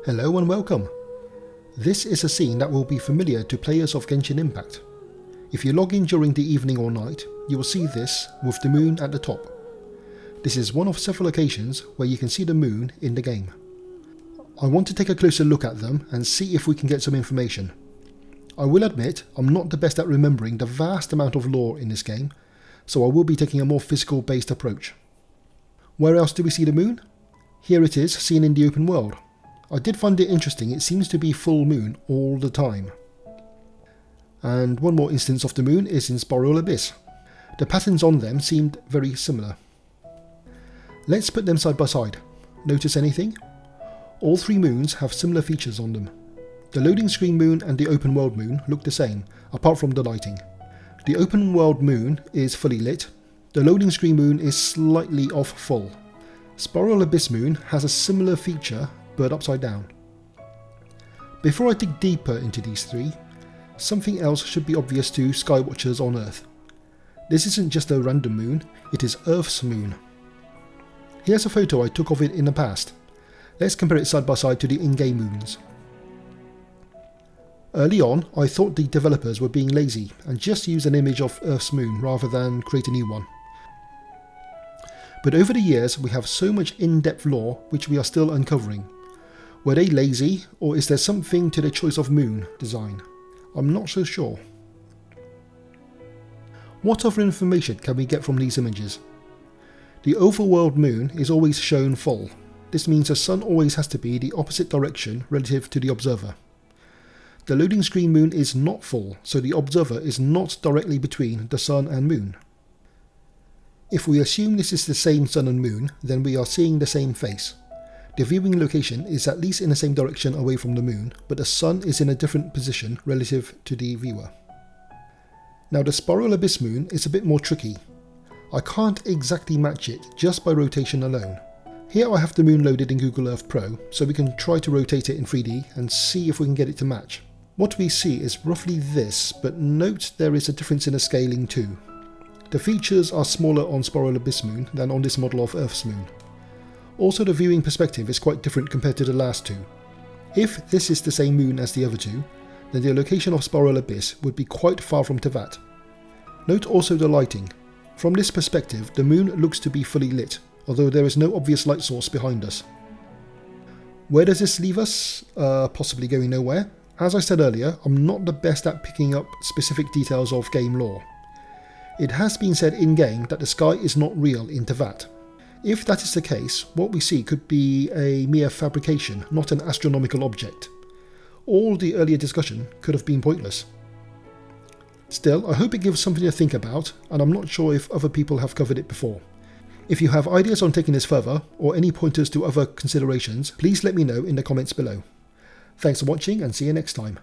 Hello and welcome. This is a scene that will be familiar to players of Genshin Impact. If you log in during the evening or night, you will see this with the moon at the top. This is one of several occasions where you can see the moon in the game. I want to take a closer look at them and see if we can get some information. I will admit I'm not the best at remembering the vast amount of lore in this game, so I will be taking a more physical based approach. Where else do we see the moon? Here it is, seen in the open world. I did find it interesting, it seems to be full moon all the time. And one more instance of the moon is in Spiral Abyss. The patterns on them seemed very similar. Let's put them side by side. Notice anything? All three moons have similar features on them. The loading screen moon and the open world moon look the same, apart from the lighting. The open world moon is fully lit. The loading screen moon is slightly off full. Spiral Abyss moon has a similar feature, but upside down. Before I dig deeper into these three, something else should be obvious to skywatchers on Earth. This isn't just a random moon, it is Earth's moon. Here's a photo I took of it in the past. Let's compare it side by side to the in-game moons. Early on, I thought the developers were being lazy and just used an image of Earth's moon rather than create a new one. But over the years, we have so much in-depth lore which we are still uncovering. Were they lazy, or is there something to the choice of moon design? I'm not so sure. What other information can we get from these images? The overworld moon is always shown full. This means the sun always has to be the opposite direction relative to the observer. The loading screen moon is not full, so the observer is not directly between the sun and moon. If we assume this is the same sun and moon, then we are seeing the same face. The viewing location is at least in the same direction away from the moon, but the sun is in a different position relative to the viewer. Now the Spiral Abyss moon is a bit more tricky. I can't exactly match it just by rotation alone. Here I have the moon loaded in Google Earth Pro, so we can try to rotate it in 3D and see if we can get it to match. What we see is roughly this, but note there is a difference in the scaling too. The features are smaller on Spiral Abyss moon than on this model of Earth's moon. Also, the viewing perspective is quite different compared to the last two. If this is the same moon as the other two, then the location of Spiral Abyss would be quite far from Teyvat. Note also the lighting. From this perspective, the moon looks to be fully lit, although there is no obvious light source behind us. Where does this leave us? Possibly going nowhere. As I said earlier, I'm not the best at picking up specific details of game lore. It has been said in-game that the sky is not real in Teyvat. If that is the case, what we see could be a mere fabrication, not an astronomical object. All the earlier discussion could have been pointless. Still, I hope it gives something to think about, and I'm not sure if other people have covered it before. If you have ideas on taking this further, or any pointers to other considerations, please let me know in the comments below. Thanks for watching and see you next time.